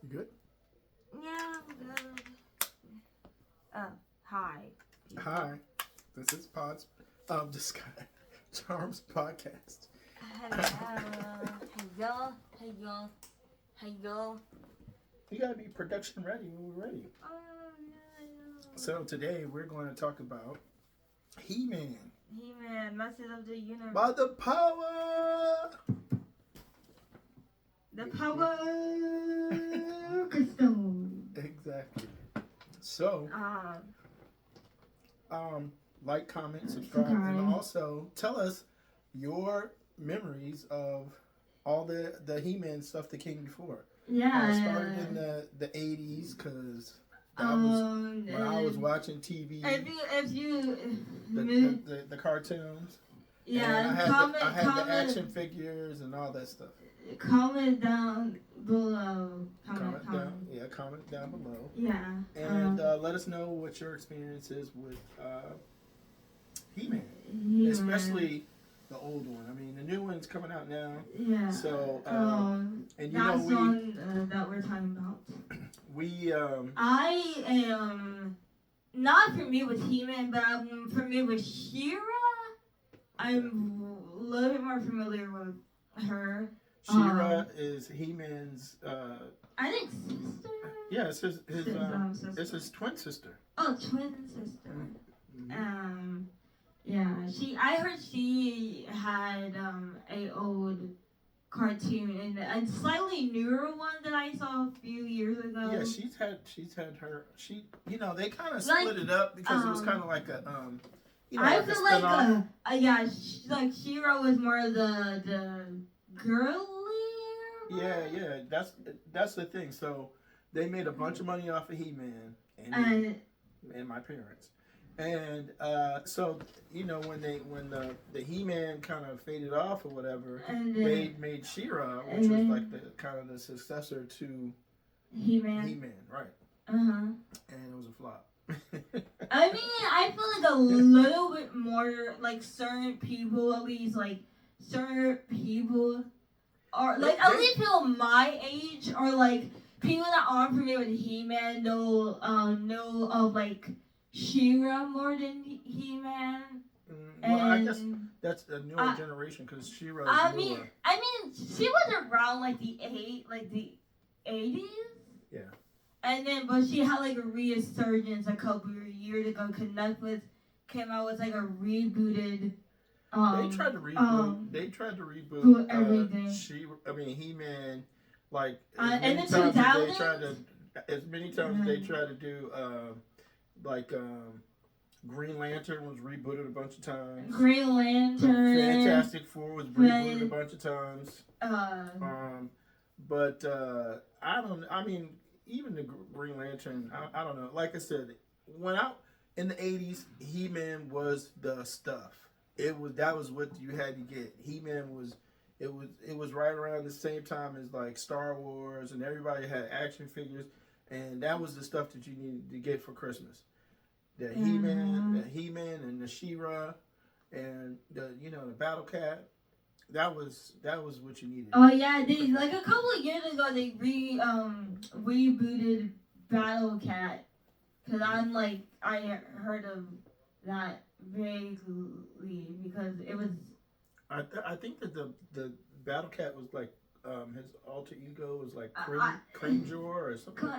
You good? Yeah, I'm good. Hi. People. Hi. This is Pod's this guy Charms podcast. Hello. Hey y'all. You gotta be production ready when we're ready. Oh, yeah. So today we're going to talk about He-Man. He-Man, Masters of the Universe. By the power. The power crystal. Exactly. So, like, comment, subscribe, and also tell us your memories of all the He-Man stuff that came before. Yeah. Started in the 80s because that was when I was watching TV. If you The cartoons. Yeah, and I had the action figures and all that stuff. Comment down below. Comment down below. Yeah. And let us know what your experience is with He-Man. Especially the old one. I mean, the new one's coming out now. Yeah. So, and you that's know, one that we're talking about. I am not familiar with He-Man, but I'm familiar with She-Ra. I'm a little bit more familiar with her. She-Ra is He-Man's. I think sister. Yeah, it's his sister. It's his twin sister. Oh, twin sister. Mm-hmm. Yeah. I heard she had a old cartoon and a slightly newer one that I saw a few years ago. Yeah, she's had her. They kind of split it up because it was kind of like a I feel like She-Ra was more of the girly. Yeah, that's the thing. So they made a bunch of money off of He-Man and my parents, and so when the He-Man kind of faded off or whatever, they made She-Ra, which was like the kind of the successor to He-Man, right? And it was a flop. I mean, I feel like a little bit more like certain people, at least like certain people are like at least people my age or like people that aren't familiar with He-Man know of like She-Ra more than He-Man. Well, I guess that's a newer generation because She-Ra is newer. I mean, she was around like the 80s. Yeah. But she had like a resurgence a couple of years ago because Netflix came out with like a rebooted. They tried to reboot. Everything. He-Man, like as many times as they tried to do, Green Lantern was rebooted a bunch of times. Green Lantern. Fantastic Four was rebooted a bunch of times. I mean, even the Green Lantern, I don't know. Like I said, in the 80s, He-Man was the stuff. That was what you had to get. He-Man was right around the same time as like Star Wars, and everybody had action figures, and that was the stuff that you needed to get for Christmas. The He-Man and the She-Ra, and the Battle Cat. That was what you needed. Oh yeah, like a couple of years ago they rebooted Battle Cat because I heard of that vaguely because it was. I think that the Battle Cat was like his alter ego was like Crimjor or something.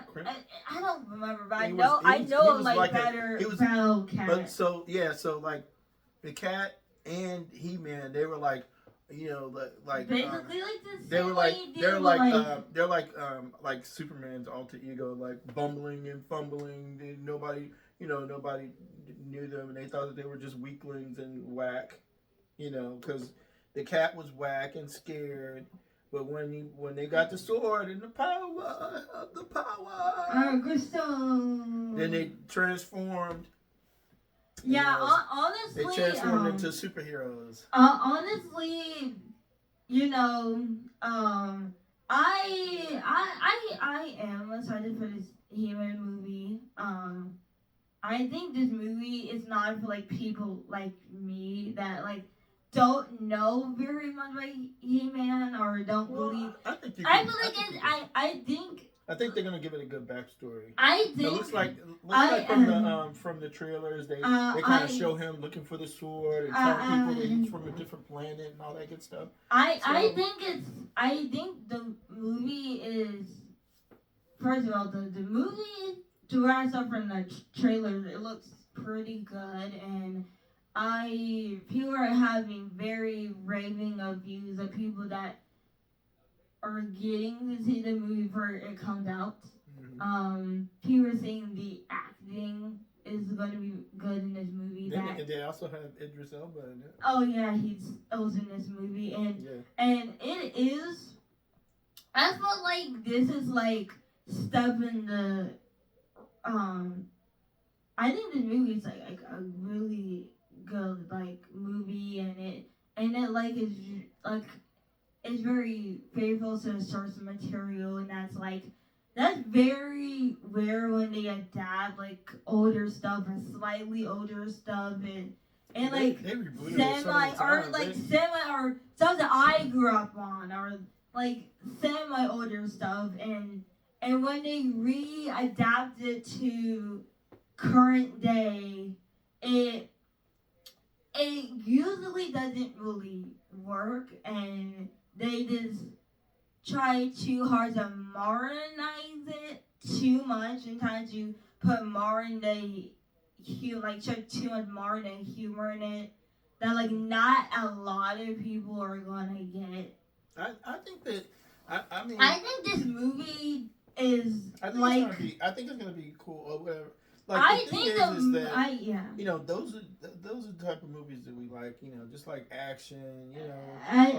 I don't remember, but I know Battle Cat. But so like the Cat and He-Man, they were like. Basically like the they're like Superman's alter ego, like bumbling and fumbling. Nobody knew them, and they thought that they were just weaklings and whack, because the Cat was whack and scared. But when they got the sword and the power of the power, then they transformed. Yeah, honestly, they transformed into superheroes. Honestly, I am excited for this He-Man movie. I think this movie is not for like people like me that like don't know very much about He-Man or don't believe. I think I think they're gonna give it a good backstory. I It think looks like from the trailers they kind of show him looking for the sword and telling people that he's from a different planet and all that good stuff. I think the movie is, first of all, the movie, to what I saw from the trailers, it looks pretty good, and people are having very raving reviews of people that are getting to see the movie before it comes out. People are saying the acting is going to be good in this movie. They also have Idris Elba in it. Oh yeah, he's also in this movie, and it is. I felt like this is like stuff in the I think this movie is like a really good like movie, and it like is like it's very faithful to the source material, and that's very rare when they adapt like older stuff or slightly older stuff, and like they rebooted semi or stuff that I grew up on, or like semi older stuff, and when they readapt it to current day, it usually doesn't really work, and they just try too hard to modernize it too much and try to put modern day too much modern day humor in it that like not a lot of people are gonna get. I think that I think this movie is I think it's gonna be cool or whatever. Like the thing is that those are the type of movies that we like. Just like action. A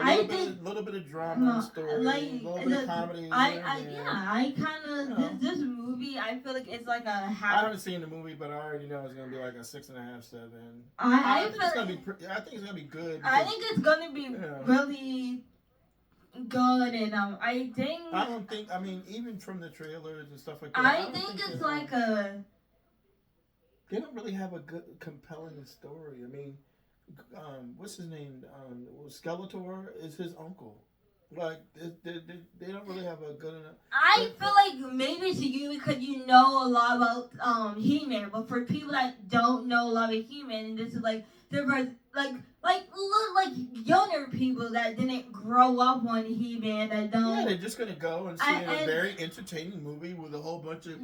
little bit of drama, story, a little bit of comedy. I kind of this movie. I feel like it's like a half. I haven't seen the movie, but I already know it's gonna be like a 6.5, 7. I think it's gonna be. I think it's gonna be good. I think it's gonna be really good, and I don't think. I mean, even from the trailers and stuff like that. I think it's like a. They don't really have a good, compelling story. I mean, what's his name? Skeletor is his uncle. Like, they don't really have a good enough. I feel like maybe to you because you know a lot about He-Man, but for people that don't know a lot about He-Man, this is like different, like younger people that didn't grow up on He-Man that don't. Yeah, they're just gonna go and see a very entertaining movie with a whole bunch of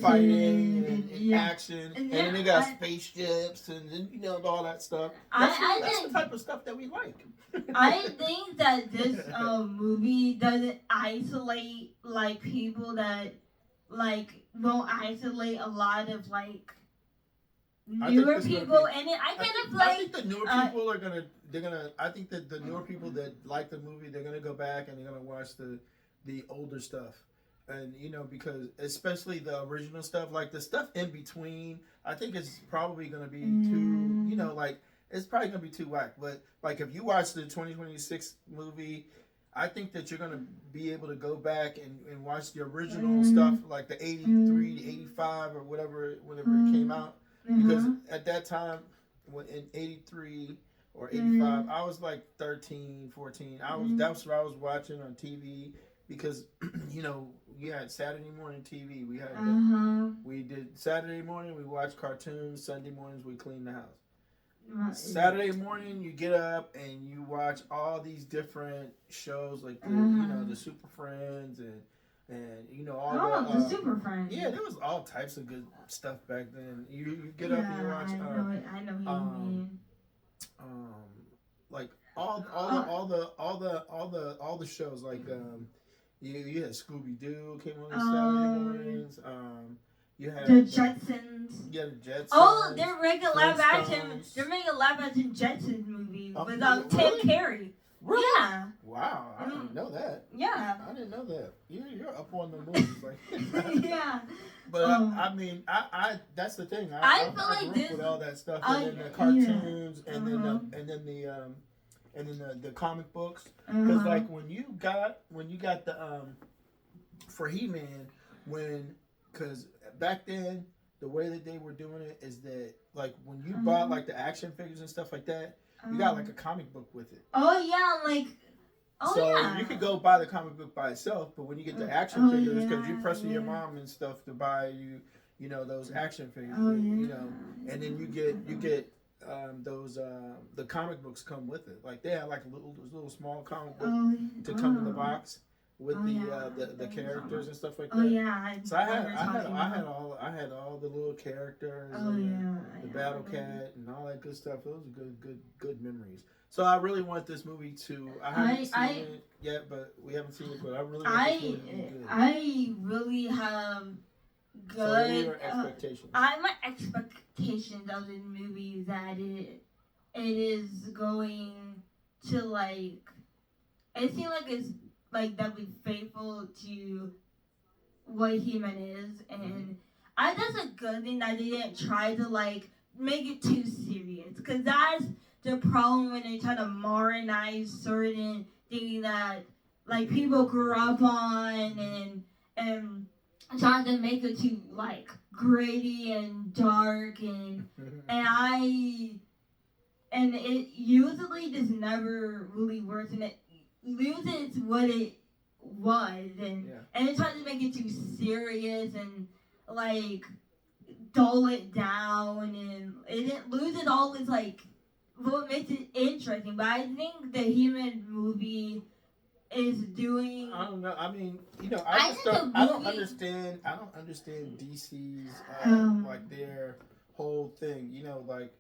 fighting and action, and then they got spaceships and all that stuff. That's the type of stuff that we like. I think that this movie doesn't isolate like people that like won't isolate a lot of like newer people, and I kind of like. I think the newer people are gonna. They're gonna. I think that the newer people that like the movie, they're gonna go back and they're gonna watch the older stuff, and because especially the original stuff, like the stuff in between, I think it's probably gonna be too. Like it's probably gonna be too whack. But like if you watch the 2026 movie, I think that you're gonna be able to go back and watch the original stuff, like the 83 to 85 or whenever it came out. Because at that time, when in 83 or 85, I was like 13, 14. That's what I was watching on TV because, you had Saturday morning TV. We had we did Saturday morning, we watched cartoons. Sunday mornings, we cleaned the house. Saturday morning, you get up and you watch all these different shows like the Super Friends and all the Super Friends. Yeah, there was all types of good stuff back then. You get up and you watch. I know what you mean. Like all the shows like you had Scooby Doo came on Saturday mornings. You had the Jetsons. Yeah, the Jetsons. Oh, they're making a live action. They're making a live action Jetsons movie with Tim Curry. Really? Yeah. Wow, I didn't know that. Yeah. I didn't know that. You're up on the movies, like. Yeah. But I mean, I that's the thing. I feel like this with all that stuff, and then the cartoons, and then the comic books. Because like when you got the for He-Man, because back then the way that they were doing it is that like when you bought like the action figures and stuff like that. You got like a comic book with it. Oh yeah, like Oh So yeah. you could go buy the comic book by itself, but when you get the action Oh, figures, because yeah, you're pressing your yeah. mom and stuff to buy you know those action figures, Oh you yeah. know, and then you get those the comic books come with it. Like they have like little small comic book Oh, to come in the oh. box with Oh yeah. the characters and stuff like Oh that. yeah. I So I know had what you're I had talking I had about. all the little characters Oh and yeah. the Yeah. battle cat and all that good stuff. Those are good memories. So I really want this movie to. I haven't seen it yet, but we haven't seen it. But I really want this movie to be good. I really have So what are good. your expectations? My expectations of the movie is that it is going to like. It seems like it's like definitely faithful to what human is, and I that's a good thing that they didn't try to like make it too serious, because that's the problem when they try to modernize certain things that like people grew up on, and trying to make it too like gritty and dark, and it usually just never really works, and it loses what it was, and it tries to make it too serious and like dull it down, and it loses all its like what makes it interesting. But I think the human movie is doing. I don't know. I mean, you know, I I just think don't. the I don't movie- understand. I don't understand DC's like their whole thing. You know, like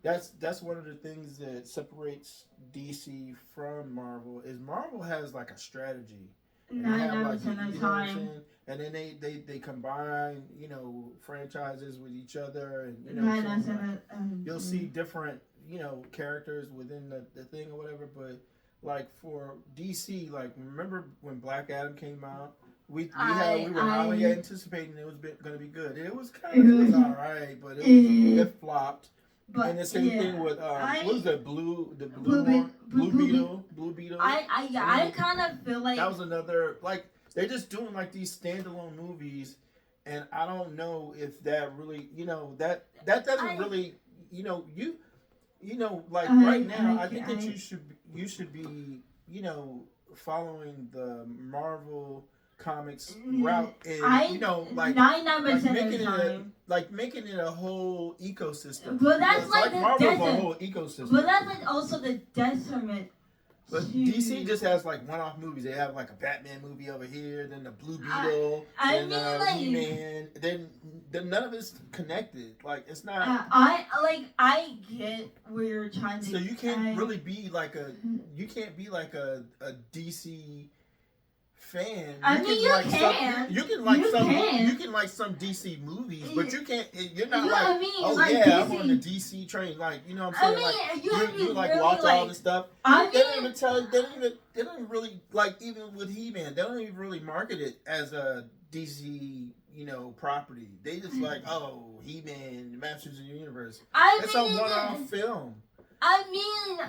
that's one of the things that separates DC from Marvel is Marvel has like a strategy. And they have, like, 9% of you the know what I'm time. saying? And then they combine, you know, franchises with each other, and you know, so, 9% like, of you'll see different, you know, characters within the thing or whatever. But like for DC, like remember when Black Adam came out? We were highly anticipating it was going to be good. It was all right, but it flopped. But and the same thing with what was the blue beetle. I kind of feel like that was another, like they're just doing like these standalone movies, and I don't know if that really, you know, that doesn't really, you know, like right now I think that you should be, you know, following the Marvel comics route, and you know, like 99% of the time. Making it a whole ecosystem. But that's like Marvel's a whole ecosystem. But that's like also the detriment. But DC just has like one-off movies. They have like a Batman movie over here, then the Blue Beetle, then He-Man. Then none of it's connected. Like it's not. I get where you're trying to. So you can't really be like a. You can't be like a DC fan. You can like some DC movies, but you can't. You're not I'm on the DC train. Like, you know what I'm saying? You like watch all this stuff. They don't even tell you. They don't even really, like, even with He-Man, they don't even really market it as a DC, you know, property. They just like, oh, He-Man, Masters of the Universe. It's a one-off film.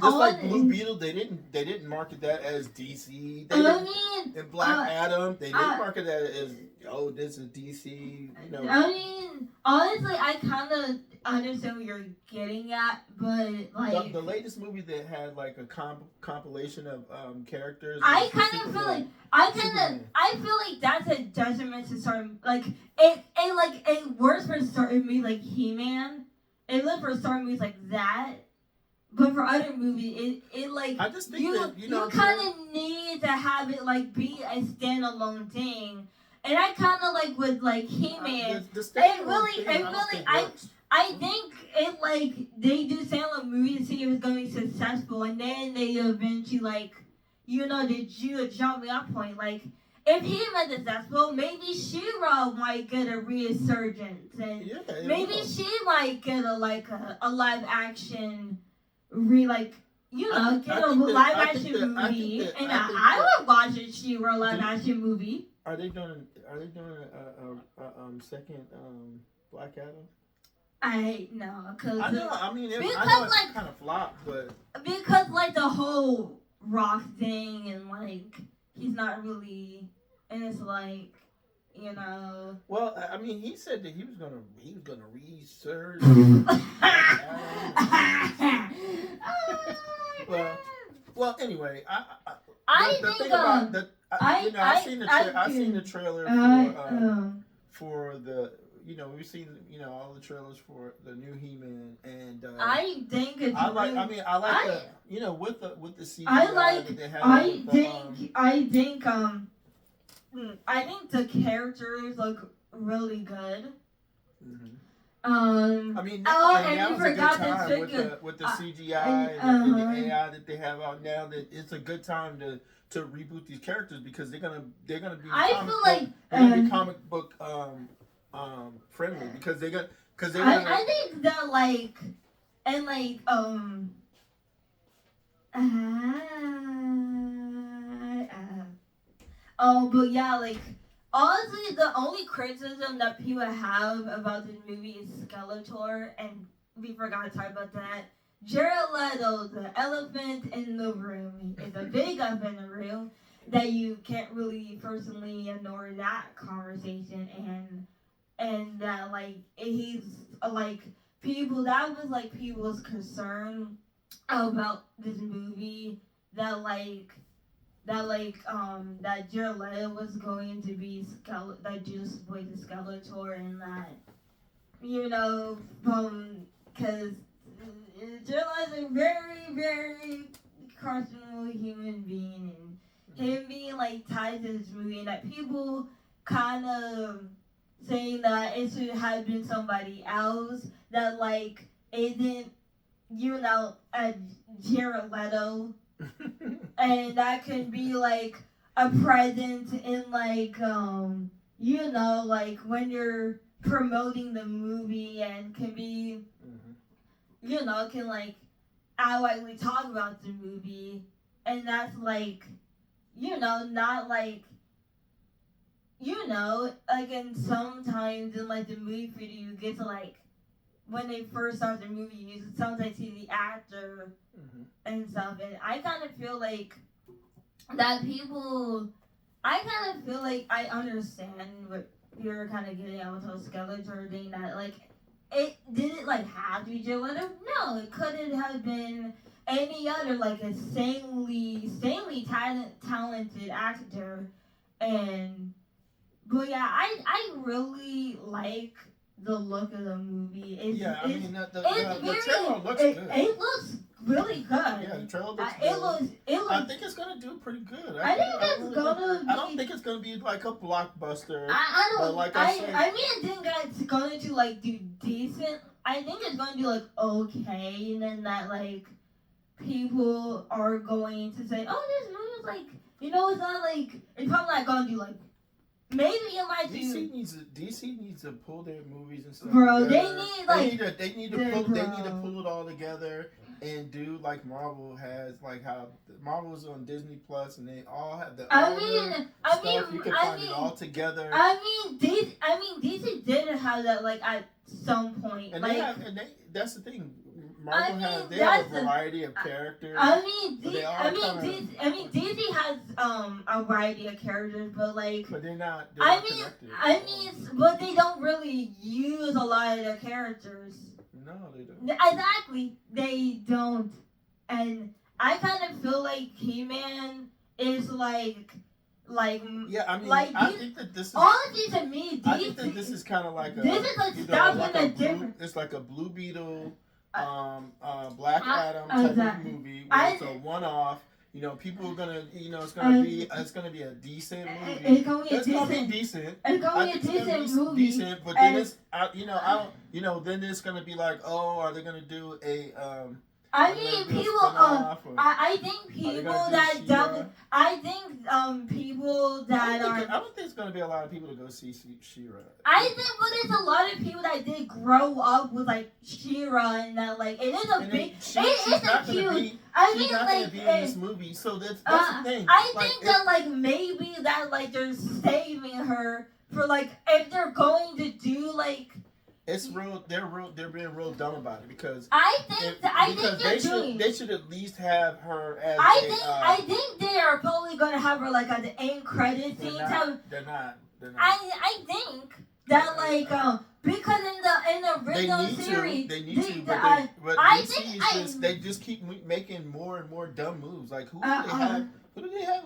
Just like Blue Beetle, they didn't market that as DC. And Black Adam, they didn't market that as, oh, this is DC. You know. Honestly, I kind of understand what you're getting at, but like the latest movie that had like a compilation of characters. I feel like that's a detriment to certain, like it works for certain movies like He-Man. It works for certain movies like that. But for other movies, it like I just think you kind of need to have it like be a standalone thing, and I kind of like with like He-Man. I think it like they do standalone movies to see if it's going to be successful, and then they eventually like they do a jumping up point. Like if He-Man is successful, maybe She-Ra might get a resurgence, and maybe she might get a live action. Get a live action movie, and I would watch a She-Ra live action movie. Are they doing a second Black Adam? I know, cause I know. I mean, it's kind of flopped, but because like the whole Rock thing, and like he's not really, and it's like. Well, I mean, he said that he was gonna research. well, anyway, I the think thing about the I seen the trailer for the we've seen all the trailers for the new He-Man, and I think it's I like really, I like the with the CGI I like that they have I with think I think the characters look really good. mhm. Um I mean, and now you is a good forgot to time speak with the CGI and the AI that they have out now. That it's a good time to reboot these characters because they're gonna be I feel like they're gonna be comic book friendly because they're gonna I think that like and like oh, but yeah, like honestly, the only criticism that people have about this movie is Skeletor, and we forgot to talk about that. Jared Leto, the elephant in the room, is a big elephant in the room that you can't really personally ignore that conversation, and that like he's like people that was like people's concern about this movie that that Jared Leto was going to be that just was a Skeletor, and that because Jared Leto's a very very questionable human being, and him being like tied to this movie, and that people kind of saying that it should have been somebody else, that like it didn't Jared Leto, and that could be like a presence in like like when you're promoting the movie, and can be can like outrightly talk about the movie, and that's like not like like, and sometimes in like the movie theater you get to like when they first start the movie, you sometimes see the actor and stuff, and I kind of feel like that people. I kind of feel like I understand what you're kind of getting at with the Skeletor thing. That like it didn't like have to be Joe Leto. No, it couldn't have been any other like insanely talented actor. And but yeah, I really like the look of the movie. The trailer looks good. It looks really good. Yeah, the trailer looks good. It looks. I think it's gonna do pretty good. I don't think it's gonna be like a blockbuster. I don't. But like I think it's going to like do decent. I think it's going to be like okay, and then that like people are going to say, oh, this movie's like it's not like it's probably not going to do like. Maybe it might do. DC needs to pull their movies and stuff. Bro, together. they need to pull it all together and do like Marvel has, like how Marvel's on Disney Plus, and they all have the you can find it all together. DC did have that like at some point. And like, that's the thing. Marvel have a variety of characters. DC has a variety of characters, but like. But they're not. But they don't really use a lot of their characters. No, they don't. Exactly, they don't, and I kind of feel like He-Man is like. Yeah, I mean, like I think that this is. Honestly, to me, I think that this is kind of like a. This is like stopping a different. It's like a Blue Beetle, Black Adam type of movie where it's a one-off. People are gonna, it's gonna be a decent movie. It's gonna be decent. It's gonna be a decent movie. Decent, but then then it's gonna be like, oh, are they gonna do a I think people that I don't think it's gonna be a lot of people to go see She-Ra. I think, but there's a lot of people that did grow up with like She-Ra, and that like it is a big. She's not gonna be in this movie, so that's the thing. I think that like maybe that like they're saving her for like if they're going to do like. It's real. They're being real dumb about it because they should at least have her as. I think they are probably gonna have her like at the end credit scene. They're not. I think that like because in the original series, they need to, but I DC think is just they just keep making more and more dumb moves. Like who do they have? Who do they have?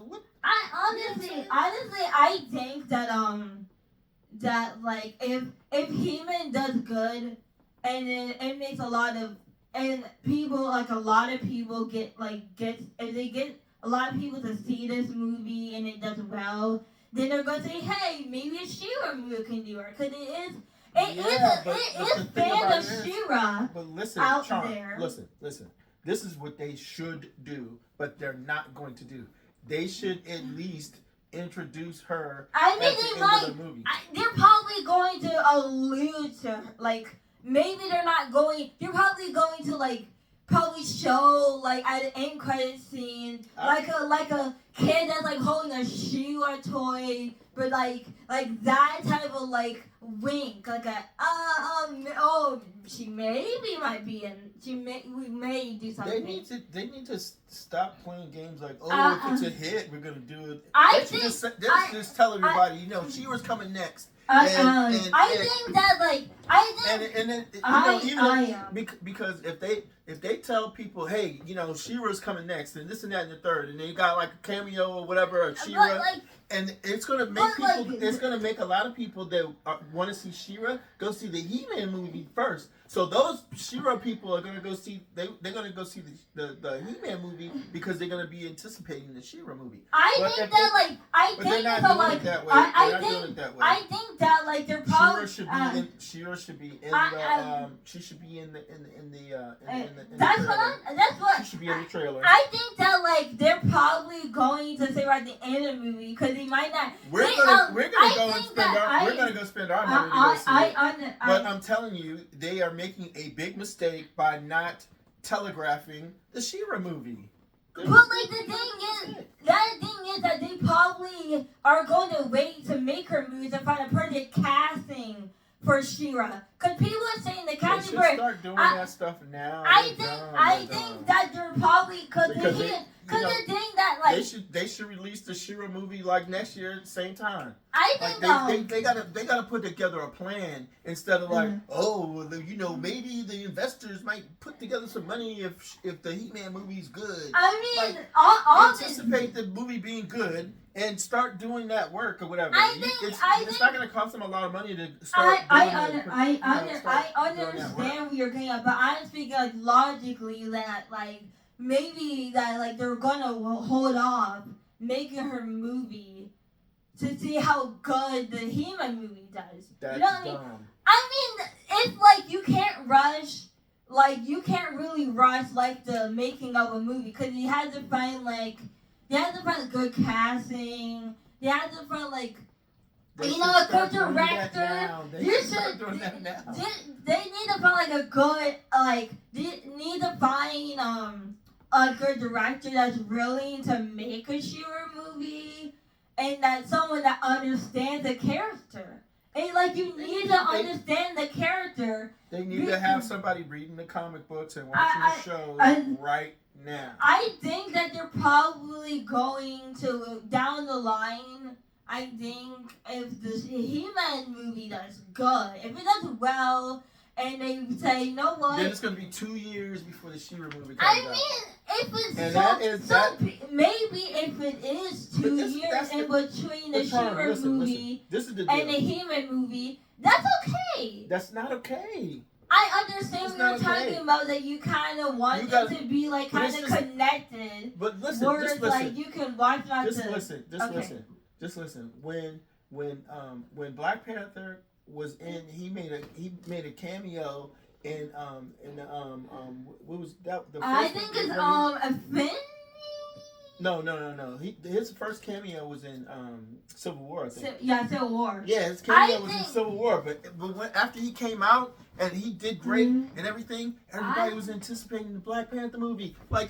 What? I think that like if He-Man does good and it makes a lot of people get if they get a lot of people to see this movie and it does well, then they're gonna say, hey, maybe a She-Ra movie can do it because it is fans of She-Ra out there. Listen. This is what they should do, but they're not going to do. They should at least introduce her at the end of the movie. They're probably going to allude to her, like maybe they're not going. They're probably going to probably show at the end credit scene like a kid that's holding a She-Ra toy, but like that type of wink, she maybe might be in. We may do something. They need to stop playing games if it's a hit, we're gonna do it. Just tell everybody, She-Ra's coming next. Because if they tell people, hey, She-Ra's coming next, and this and that and the third, and they got a cameo or whatever of She-Ra, and it's gonna make it's gonna make a lot of people that want to see She-Ra go see the He-Man movie first. So those She-Ra people are gonna go see they're gonna go see the He-Man movie because they're gonna be anticipating the She-Ra movie. I think that they're probably She-Ra should be in the she should be in the she should be in the trailer. I think that they're probably going to say right at the end of the movie because they might not. We're gonna go spend our money to go see it. But I'm telling you, they are making a big mistake by not telegraphing the She-Ra movie. But the thing is that they probably are going to wait to make her movie to find a perfect casting for She-Ra. Because people are saying the casting for start doing that stuff now. I think that they're probably because they're saying that they should release the She-Ra movie next year at the same time. I think they gotta put together a plan instead of maybe the investors might put together some money if the He-Man movie's good. I mean, anticipate the movie being good and start doing that work or whatever. It's not gonna cost them a lot of money to start. I understand what you're getting at, but I'm speaking logically that maybe that they're gonna hold off making her movie to see how good the He-Man movie does. That's you know what dumb. I mean, it's you can't rush. You can't really rush the making of a movie because you have to find a good casting. You have to find a good director. They need to find a good they need to find a good director that's willing to make a She-Ra movie and that someone that understands the character. And you need to understand the character. They need to have somebody reading the comic books and watching the shows right now. I think that they're probably going to down the line. I think if the He-Man movie does good, if it does well, and they say, you know what? Then it's going to be 2 years before the She-Ra movie comes out. I mean, if it's maybe if it is 2 years in between the She-Ra movie and the He-Man movie, that's okay. That's not okay. I understand what you're talking about, that you kind of want it to be kind of connected. But listen, just listen. You can watch Just listen. When Black Panther was in, he made a cameo in what was that? The first I think it's Affinity. No. His first cameo was in Civil War, I think. Civil War. Yeah, his cameo was in Civil War, but after he came out and he did great and everything, everybody was anticipating the Black Panther movie. They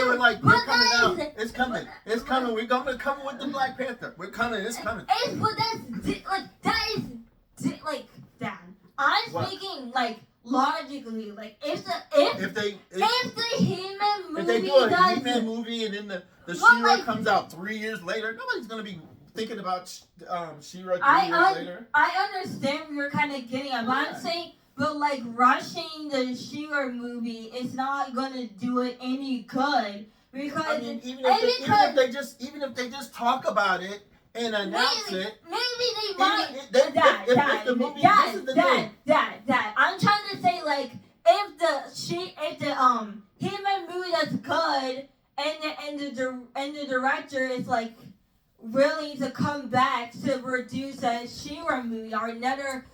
were we're coming out. It's coming. It's coming. We're gonna come with the Black Panther. We're coming. It's coming. Dad. I'm speaking logically, if the He-Man movie if they do a He-Man movie and then the She-Ra comes out 3 years later, nobody's gonna be thinking about She-Ra 3 years later. I understand what you're kind of getting at, but I'm saying, but like rushing the She-Ra movie is not gonna do it any good because I mean, even if they just talk about it and announce it, maybe they might. Dad. I'm trying to say like if the He-Man movie that's good and the director is like willing to come back to produce a She-Ra movie or another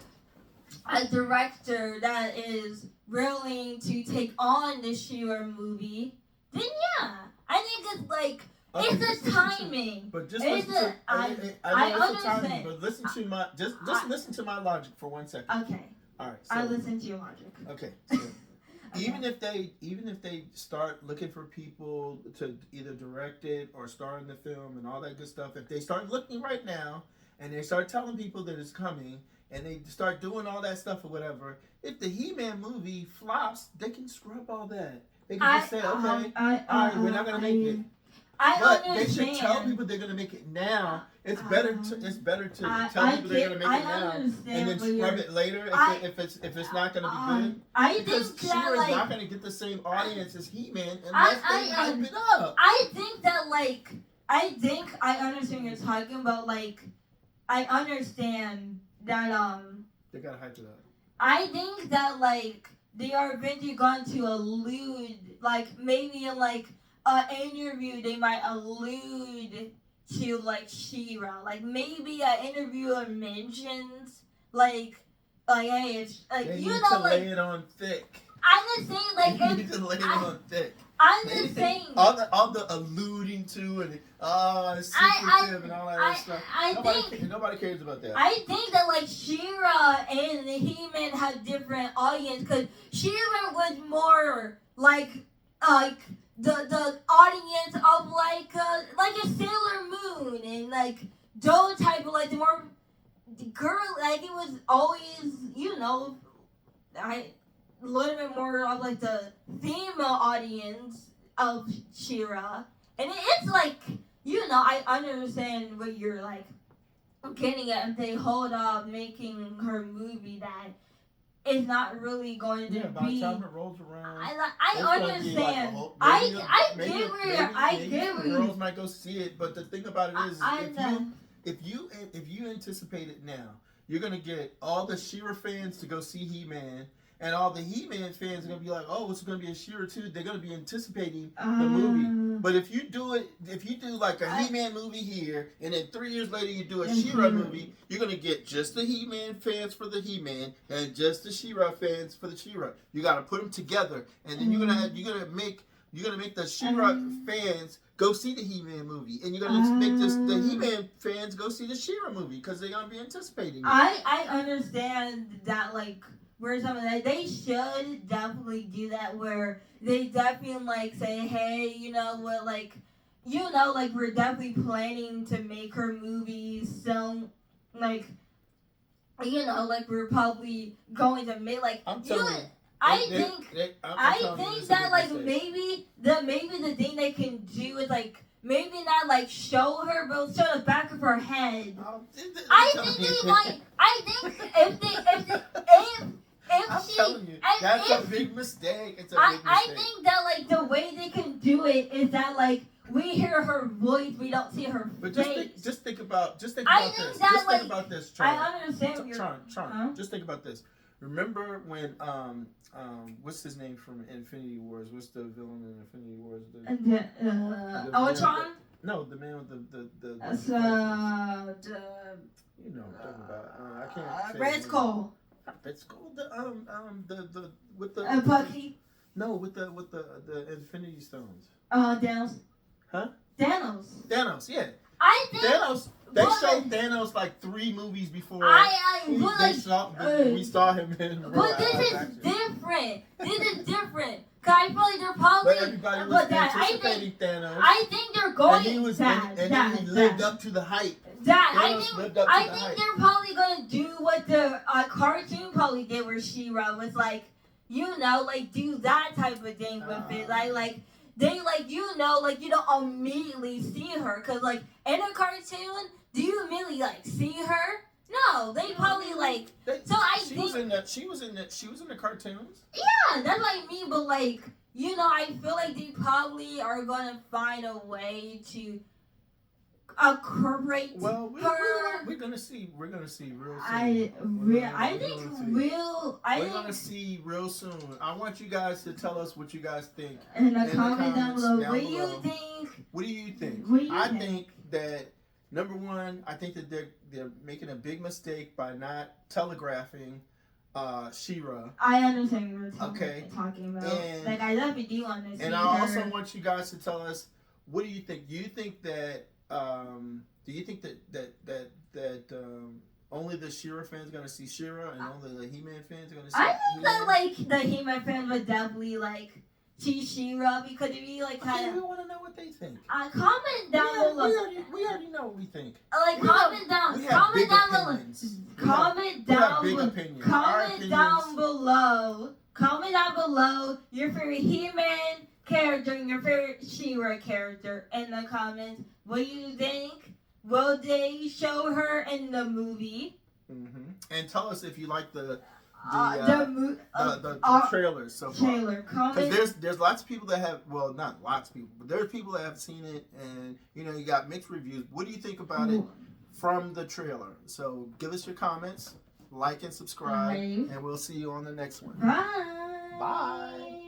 a director that is willing to take on the She-Ra movie, then yeah, I think it's like it's the timing. But just it's listen to I know it's understand. the timing, but listen to my listen to my logic for 1 second. Okay. All right. I listen to your logic. Okay. So Okay. even if they start looking for people to either direct it or star in the film and all that good stuff, if they start looking right now and they start telling people that it's coming and they start doing all that stuff or whatever, if the He-Man movie flops, they can scrub all that. They can just say, okay, all right, we're not gonna make it. But they should tell people they're gonna make it now. It's better to tell people they're gonna make it now and then scrub it later if it's not gonna be good. I Because think She-Ra that is not gonna get the same audience as He-Man unless they hype it up. I think that I understand what you're talking about. Like I understand that They gotta hype it up. I think that like they are eventually going to allude like maybe in like an interview they might allude to like She-Ra. Like maybe an interviewer mentions like hey it's like They you need know to like lay it on thick. I'm just saying like They need to lay it on thick. I'm just saying all the alluding to and it's secretive and all that other stuff. Nobody cares about that. I think that like She-Ra and the He-Man have different audience because She-Ra was more like the audience of like a Sailor Moon and like those type of like the more girl like it was always a little bit more of like the female audience of She-Ra, and it's like I understand what you're like getting at if they hold off making her movie that is not really going to be. By the time it rolls around, I understand. I get where girls might go see it, but the thing about it is, if you anticipate it now, you're gonna get all the She-Ra fans to go see He-Man. And all the He-Man fans are going to be like, oh, it's going to be a She-Ra 2. They're going to be anticipating the movie. But if you do like a He-Man movie here, and then 3 years later you do a She-Ra movie, you're going to get just the He-Man fans for the He-Man and just the She-Ra fans for the She-Ra. You got to put them together. And then you're gonna make the She-Ra fans go see the He-Man movie. And you're going to make the He-Man fans go see the She-Ra movie because they're going to be anticipating it. I understand that, like, where some of that they should definitely do that where they definitely like say, hey, you know what, like we're definitely planning to make her movies, so like like we're probably going to make like I think that like maybe the thing they can do is like maybe not like show her but show the back of her head. I think they might. I think I'm telling you, that's a big mistake. It's a big mistake. I think that like the way they can do it is that like we hear her voice, we don't see her face. Just think about this. Think about this, Charm. I understand. Charm. Just think about this. Remember when what's his name from Infinity Wars? What's the villain in Infinity Wars? Ultron? No, the man with the you know what I'm talking about. I can't. Red Skull. It's called the with the Bucky. No, with the Infinity Stones. Thanos. Huh? Thanos. Yeah. I think Thanos. They showed Thanos like 3 movies before. We saw him in. But this is different. Cause I feel like they're probably. But everybody was anticipating Thanos. I think they're going. And he lived up to the hype. I think they're probably gonna do what the cartoon probably did with She-Ra was like, like do that type of thing with it, like they like you don't immediately see her, cause like in a cartoon do you really like see her? No, they probably like. So I she think was in the she was in the cartoons. yeah, that's what I mean. But like I feel like they probably are gonna find a way to incorporate her. We're gonna see real soon. I think we're gonna see real soon. I want you guys to tell us what you guys think in the comment down below. What do you think? What do you think? I think that number one, I think that they're making a big mistake by not telegraphing She-Ra. I understand what you're talking about. And, like I definitely do understand. And I also want you guys to tell us, what do you think? Do you think that only the She-Ra fans are gonna see She-Ra and only the He-Man fans are gonna see? I think that like the He-Man fans would definitely like see She-Ra because it'd be like kind of. We want to know what they think. Comment down below. We already know what we think. Like comment down below. Comment down below your favorite He-Man character and your favorite She-Ra character in the comments. What do you think? Will they show her in the movie? Mm-hmm. And tell us if you like the trailers so far. Because there's lots of people that have, well, not lots of people, but there's people that have seen it, and you got mixed reviews. What do you think about it from the trailer? So give us your comments, like and subscribe, and we'll see you on the next one. Bye. Bye.